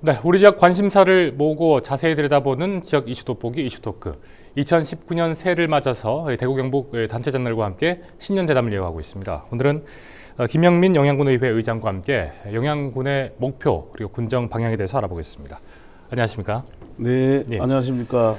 네, 우리 지역 관심사를 모으고 자세히 들여다보는 지역 이슈 돋보기 이슈 토크. 2019년 새해를 맞아서 대구 경북 단체장들과 함께 신년 대담을 이어가고 있습니다. 오늘은 김영민 영양군의회 의장과 함께 영양군의 목표 그리고 군정 방향에 대해서 알아보겠습니다. 안녕하십니까? 네, 네. 안녕하십니까?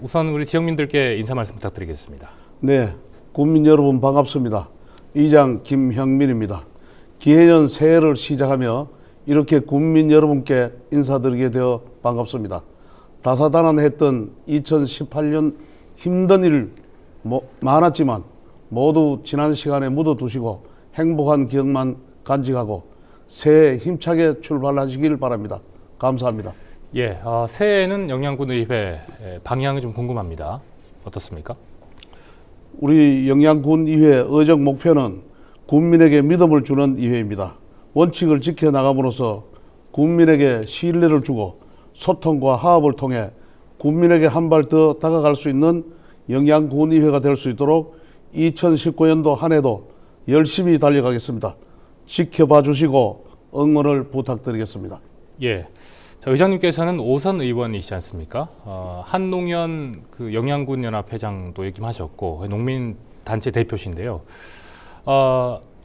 우선 우리 지역민들께 인사 말씀 부탁드리겠습니다. 네, 국민 여러분 반갑습니다. 의장 김형민입니다. 기해년 새해를 시작하며 이렇게 국민 여러분께 인사드리게 되어 반갑습니다. 다사다난했던 2018년 힘든 일 많았지만 모두 지난 시간에 묻어두시고 행복한 기억만 간직하고 새해 힘차게 출발하시길 바랍니다. 감사합니다. 예, 새해에는 영양군의회 방향이 좀 궁금합니다. 어떻습니까? 우리 영양군의회 의정 목표는 국민에게 믿음을 주는 의회입니다. 원칙을 지켜나감으로써 국민에게 신뢰를 주고 소통과 화합을 통해 국민에게 한 발 더 다가갈 수 있는 영양군의회가 될 수 있도록 2019년도 한 해도 열심히 달려가겠습니다. 지켜봐 주시고 응원을 부탁드리겠습니다. 예. 자, 의장님께서는 오선 의원이시지 않습니까? 한농연 영양군 연합회장도 역임하셨고 농민 단체 대표신데요.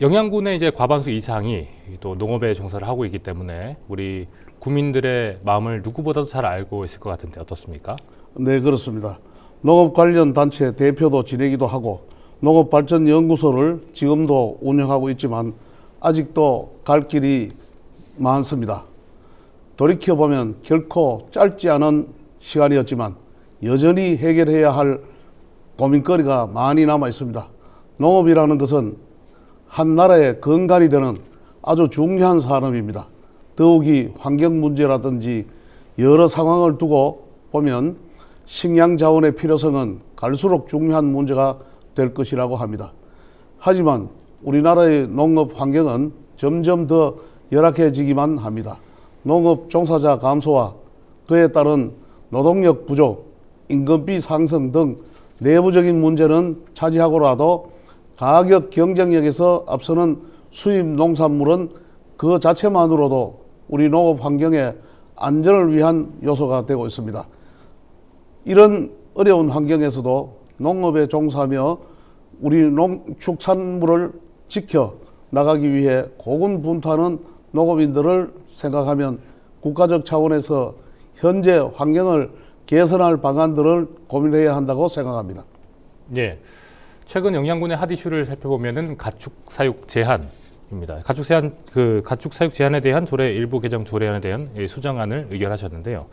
영양군의 이제 과반수 이상이 또 농업에 종사를 하고 있기 때문에 우리 국민들의 마음을 누구보다도 잘 알고 있을 것 같은데 어떻습니까? 네, 그렇습니다. 농업 관련 단체 대표도 지내기도 하고 농업발전연구소를 지금도 운영하고 있지만 아직도 갈 길이 많습니다. 돌이켜보면 결코 짧지 않은 시간이었지만 여전히 해결해야 할 고민거리가 많이 남아 있습니다. 농업이라는 것은 한 나라의 근간이 되는 아주 중요한 산업입니다. 더욱이 환경 문제라든지 여러 상황을 두고 보면 식량 자원의 필요성은 갈수록 중요한 문제가 될 것이라고 합니다. 하지만 우리나라의 농업 환경은 점점 더 열악해지기만 합니다. 농업 종사자 감소와 그에 따른 노동력 부족, 임금비 상승 등 내부적인 문제는 차지하고라도 가격 경쟁력에서 앞서는 수입 농산물은 그 자체만으로도 우리 농업 환경의 안전을 위한 요소가 되고 있습니다. 이런 어려운 환경에서도 농업에 종사하며 우리 축산물을 지켜 나가기 위해 고군분투하는 농업인들을 생각하면 국가적 차원에서 현재 환경을 개선할 방안들을 고민해야 한다고 생각합니다. 예. 최근 영양군의 핫 이슈를 살펴보면은 가축 사육 제한입니다. 가축 사육 제한에 대한 일부 개정 조례안에 대한 수정안을 의결하셨는데요.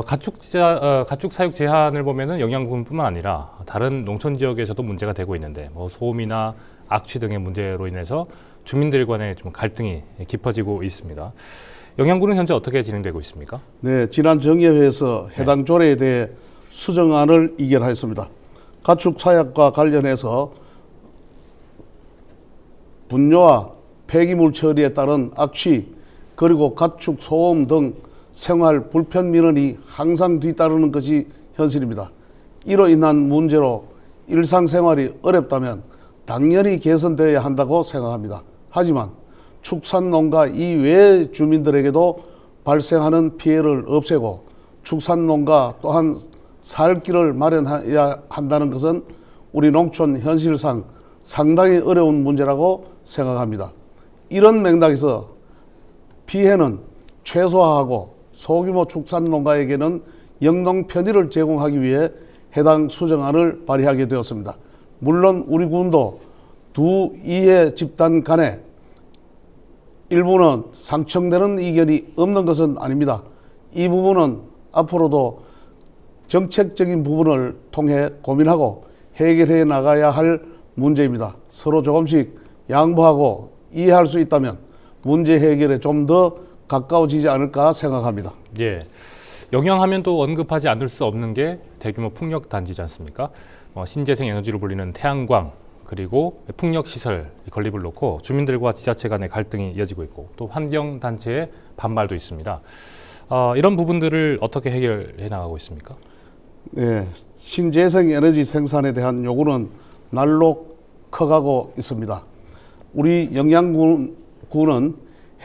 가축 사육 제한을 보면은 영양군뿐만 아니라 다른 농촌 지역에서도 문제가 되고 있는데 소음이나 악취 등의 문제로 인해서 주민들 간의 좀 갈등이 깊어지고 있습니다. 영양군은 현재 어떻게 진행되고 있습니까? 네, 지난 정의회에서 해당 조례에 대해 수정안을 의결하였습니다. 가축 사육과 관련해서 분뇨와 폐기물 처리에 따른 악취 그리고 가축 소음 등 생활 불편 민원이 항상 뒤따르는 것이 현실입니다. 이로 인한 문제로 일상생활이 어렵다면 당연히 개선되어야 한다고 생각합니다. 하지만 축산농가 이외의 주민들에게도 발생하는 피해를 없애고 축산농가 또한 살 길을 마련해야 한다는 것은 우리 농촌 현실상 상당히 어려운 문제라고 생각합니다. 이런 맥락에서 피해는 최소화하고 소규모 축산농가에게는 영농 편의를 제공하기 위해 해당 수정안을 발의하게 되었습니다. 물론 우리 군도 두 이해 집단 간에 일부는 상충되는 의견이 없는 것은 아닙니다. 이 부분은 앞으로도 정책적인 부분을 통해 고민하고 해결해 나가야 할 문제입니다. 서로 조금씩 양보하고 이해할 수 있다면 문제 해결에 좀 더 가까워지지 않을까 생각합니다. 예, 영양하면 또 언급하지 않을 수 없는 게 대규모 풍력 단지지 않습니까? 신재생 에너지로 불리는 태양광 그리고 풍력 시설 건립을 놓고 주민들과 지자체 간의 갈등이 이어지고 있고 또 환경 단체의 반발도 있습니다. 이런 부분들을 어떻게 해결해 나가고 있습니까? 네, 신재생 에너지 생산에 대한 요구는 날로 커가고 있습니다. 우리 영양군은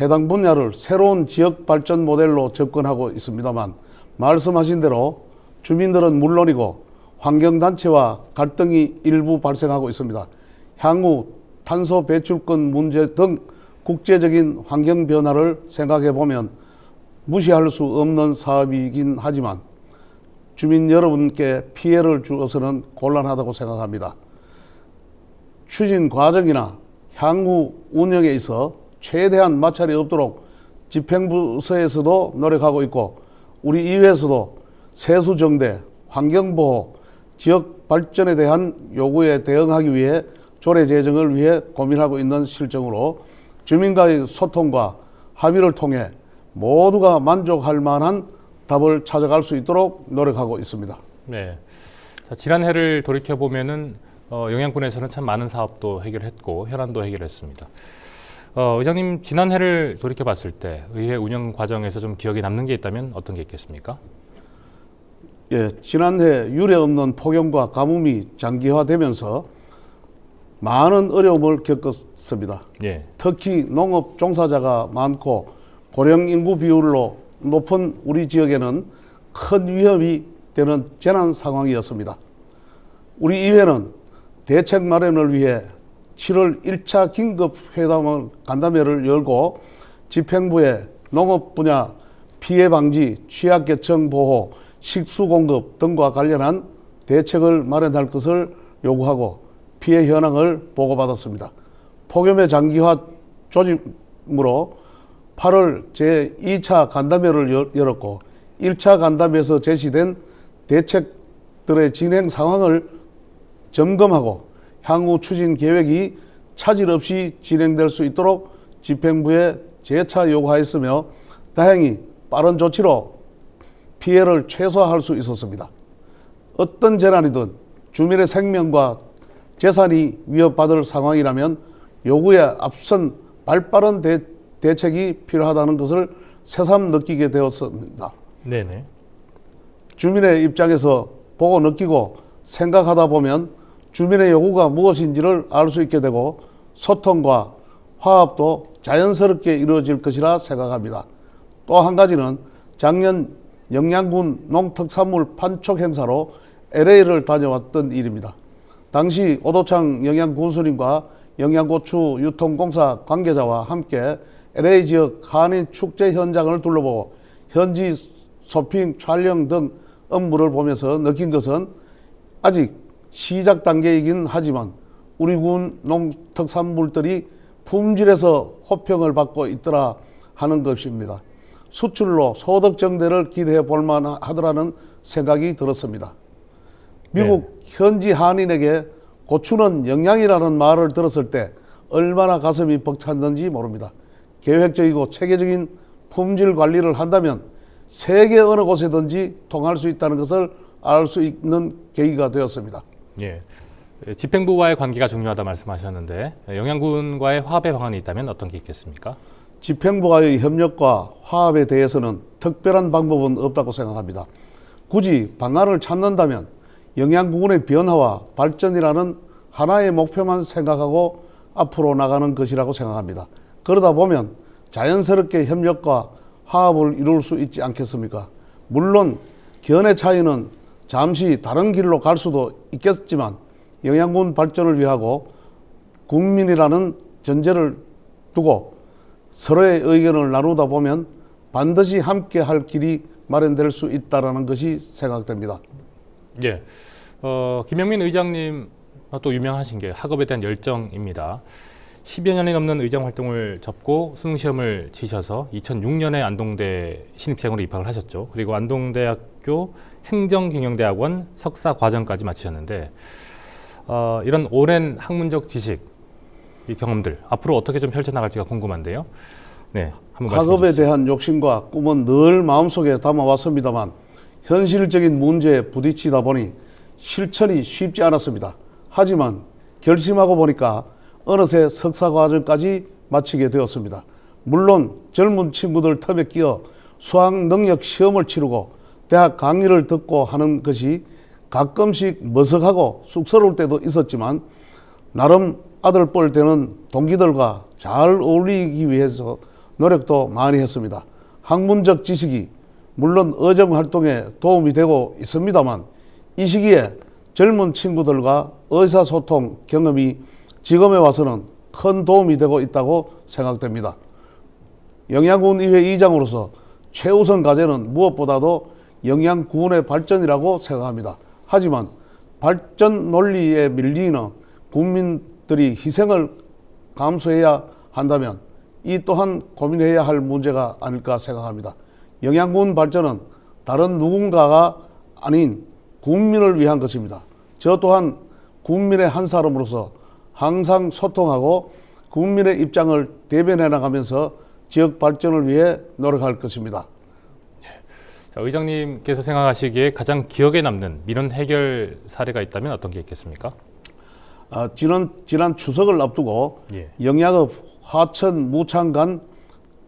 해당 분야를 새로운 지역 발전 모델로 접근하고 있습니다만 말씀하신 대로 주민들은 물론이고 환경단체와 갈등이 일부 발생하고 있습니다. 향후 탄소 배출권 문제 등 국제적인 환경 변화를 생각해 보면 무시할 수 없는 사업이긴 하지만 주민 여러분께 피해를 주어서는 곤란하다고 생각합니다. 추진 과정이나 향후 운영에 있어 최대한 마찰이 없도록 집행부서에서도 노력하고 있고 우리 이회에서도 세수정대, 환경보호, 지역 발전에 대한 요구에 대응하기 위해 조례 제정을 위해 고민하고 있는 실정으로 주민과의 소통과 합의를 통해 모두가 만족할 만한 답을 찾아갈 수 있도록 노력하고 있습니다. 네. 자, 지난해를 돌이켜 보면은 영양군에서는 참 많은 사업도 해결했고 현안도 해결했습니다. 의장님 지난해를 돌이켜 봤을 때 의회 운영 과정에서 좀 기억에 남는 게 있다면 어떤 게 있겠습니까? 예, 지난해 유례 없는 폭염과 가뭄이 장기화되면서 많은 어려움을 겪었습니다. 예. 특히 농업 종사자가 많고 고령 인구 비율로 높은 우리 지역에는 큰 위협이 되는 재난 상황이었습니다. 우리 의회는 대책 마련을 위해 7월 1차 긴급회담을 간담회를 열고 집행부에 농업 분야 피해 방지, 취약계층 보호, 식수 공급 등과 관련한 대책을 마련할 것을 요구하고 피해 현황을 보고받았습니다. 폭염의 장기화 조짐으로 8월 제2차 간담회를 열었고 1차 간담회에서 제시된 대책들의 진행 상황을 점검하고 향후 추진 계획이 차질 없이 진행될 수 있도록 집행부에 재차 요구하였으며 다행히 빠른 조치로 피해를 최소화할 수 있었습니다. 어떤 재난이든 주민의 생명과 재산이 위협받을 상황이라면 요구에 앞선 발빠른 대책이 필요하다는 것을 새삼 느끼게 되었습니다. 네네. 주민의 입장에서 보고 느끼고 생각하다 보면 주민의 요구가 무엇인지를 알 수 있게 되고 소통과 화합도 자연스럽게 이루어질 것이라 생각합니다. 또 한 가지는 작년 영양군 농특산물 판촉 행사로 LA를 다녀왔던 일입니다. 당시 오도창 영양군수님과 영양고추 유통공사 관계자와 함께 LA 지역 한인 축제 현장을 둘러보고 현지 쇼핑, 촬영 등 업무를 보면서 느낀 것은 아직 시작 단계이긴 하지만 우리 군 농특산물들이 품질에서 호평을 받고 있더라 하는 것입니다. 수출로 소득 증대를 기대해 볼 만하더라는 생각이 들었습니다. 미국 현지 한인에게 고추는 영양이라는 말을 들었을 때 얼마나 가슴이 벅찼는지 모릅니다. 계획적이고 체계적인 품질 관리를 한다면 세계 어느 곳에든지 통할 수 있다는 것을 알 수 있는 계기가 되었습니다. 예. 집행부와의 관계가 중요하다 말씀하셨는데 영양군과의 화합의 방안이 있다면 어떤 게 있겠습니까? 집행부와의 협력과 화합에 대해서는 특별한 방법은 없다고 생각합니다. 굳이 방안을 찾는다면 영양군의 변화와 발전이라는 하나의 목표만 생각하고 앞으로 나가는 것이라고 생각합니다. 그러다 보면 자연스럽게 협력과 화합을 이룰 수 있지 않겠습니까? 물론 견해 차이는 잠시 다른 길로 갈 수도 있겠지만 영양군 발전을 위하고 국민이라는 전제를 두고 서로의 의견을 나누다 보면 반드시 함께 할 길이 마련될 수 있다는 것이 생각됩니다. 예. 김영민 의장님 또 유명하신 게 학업에 대한 열정입니다. 10여 년이 넘는 의장 활동을 접고 수능 시험을 치셔서 2006년에 안동대 신입생으로 입학을 하셨죠. 그리고 안동대학교 행정경영대학원 석사 과정까지 마치셨는데 이런 오랜 학문적 지식, 이 경험들 앞으로 어떻게 좀 펼쳐나갈지가 궁금한데요. 네, 한번 말씀해 학업에 주시죠. 대한 욕심과 꿈은 늘 마음속에 담아왔습니다만 현실적인 문제에 부딪히다 보니 실천이 쉽지 않았습니다. 하지만 결심하고 보니까 어느새 석사 과정까지 마치게 되었습니다. 물론 젊은 친구들 틈에 끼어 수학 능력 시험을 치르고 대학 강의를 듣고 하는 것이 가끔씩 머쓱하고 쑥스러울 때도 있었지만 나름 아들 뻘 되는 동기들과 잘 어울리기 위해서 노력도 많이 했습니다. 학문적 지식이 물론 의정 활동에 도움이 되고 있습니다만 이 시기에 젊은 친구들과 의사소통 경험이 지금에 와서는 큰 도움이 되고 있다고 생각됩니다. 영양군 의회 의장으로서 최우선 과제는 무엇보다도 영양군의 발전이라고 생각합니다. 하지만 발전 논리에 밀리는 국민들이 희생을 감수해야 한다면 이 또한 고민해야 할 문제가 아닐까 생각합니다. 영양군 발전은 다른 누군가가 아닌 국민을 위한 것입니다. 저 또한 국민의 한 사람으로서 항상 소통하고 국민의 입장을 대변해 나가면서 지역 발전을 위해 노력할 것입니다. 자, 의장님께서 생각하시기에 가장 기억에 남는 민원 해결 사례가 있다면 어떤 게 있겠습니까? 지난 추석을 앞두고 예. 영양읍 화천 무창간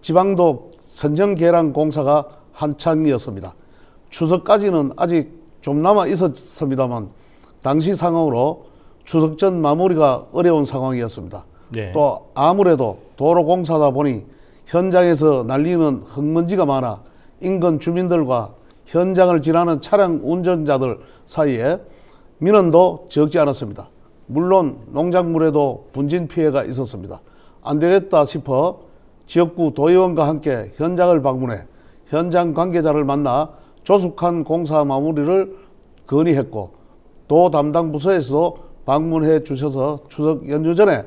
지방도 선정계량 공사가 한창이었습니다. 추석까지는 아직 좀 남아 있었습니다만 당시 상황으로 추석 전 마무리가 어려운 상황이었습니다. 예. 또 아무래도 도로 공사다 보니 현장에서 날리는 흙먼지가 많아 인근 주민들과 현장을 지나는 차량 운전자들 사이에 민원도 적지 않았습니다. 물론 농작물에도 분진 피해가 있었습니다. 안 되겠다 싶어 지역구 도의원과 함께 현장을 방문해 현장 관계자를 만나 조속한 공사 마무리를 건의했고 도 담당 부서에서도 방문해 주셔서 추석 연휴 전에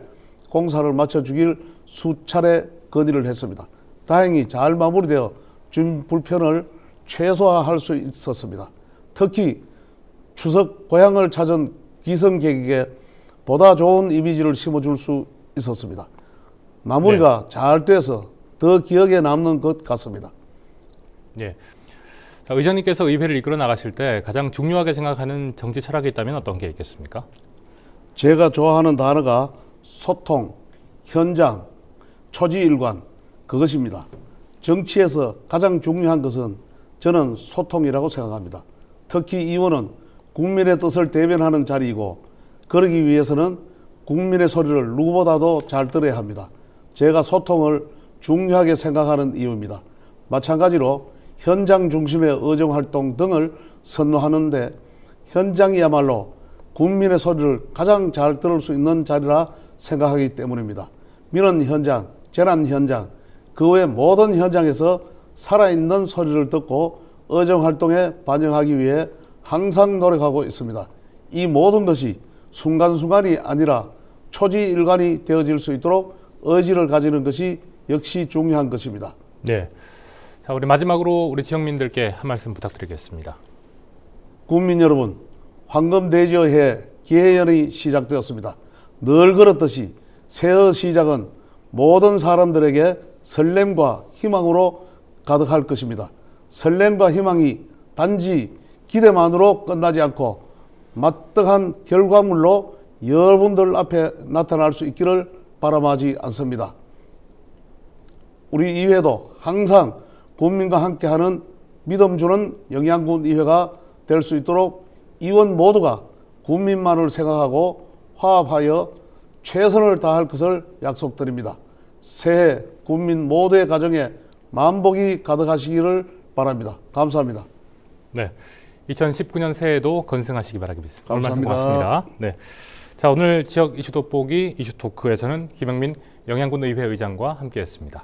공사를 마쳐주길 수차례 건의를 했습니다. 다행히 잘 마무리되어 주민 불편을 최소화할 수 있었습니다. 특히 추석 고향을 찾은 귀성객에게 보다 좋은 이미지를 심어줄 수 있었습니다. 마무리가 잘 돼서 더 기억에 남는 것 같습니다. 예. 자, 의장님께서 의회를 이끌어 나가실 때 가장 중요하게 생각하는 정치 철학이 있다면 어떤 게 있겠습니까? 제가 좋아하는 단어가 소통, 현장, 초지일관 그것입니다. 정치에서 가장 중요한 것은 저는 소통이라고 생각합니다. 특히 의원은 국민의 뜻을 대변하는 자리이고 그러기 위해서는 국민의 소리를 누구보다도 잘 들어야 합니다. 제가 소통을 중요하게 생각하는 이유입니다. 마찬가지로 현장 민심의 의정활동 등을 선호하는데 현장이야말로 국민의 소리를 가장 잘 들을 수 있는 자리라 생각하기 때문입니다. 민원 현장, 재난 현장, 그 외 모든 현장에서 살아있는 소리를 듣고 의정활동에 반영하기 위해 항상 노력하고 있습니다. 이 모든 것이 순간순간이 아니라 초지일관이 되어질 수 있도록 의지를 가지는 것이 역시 중요한 것입니다. 네. 자, 우리 마지막으로 우리 지역민들께 한 말씀 부탁드리겠습니다. 국민 여러분, 황금돼지의 기해연이 시작되었습니다. 늘 그렇듯이 새해 시작은 모든 사람들에게 설렘과 희망으로 가득할 것입니다. 설렘과 희망이 단지 기대만으로 끝나지 않고 마땅한 결과물로 여러분들 앞에 나타날 수 있기를 바람하지 않습니다. 우리 의회도 항상 국민과 함께하는 믿음 주는 영양군 의회가 될 수 있도록 의원 모두가 국민만을 생각하고 화합하여 최선을 다할 것을 약속드립니다. 새해 국민 모두의 가정에 만복이 가득하시기를 바랍니다. 감사합니다. 네. 2019년 새해도 건승하시기 바라겠습니다. 오늘 말씀 감사합니다. 고맙습니다. 네. 자, 오늘 지역 이슈 돋보기 이슈 토크에서는 김영민 영양군 의회 의장과 함께했습니다.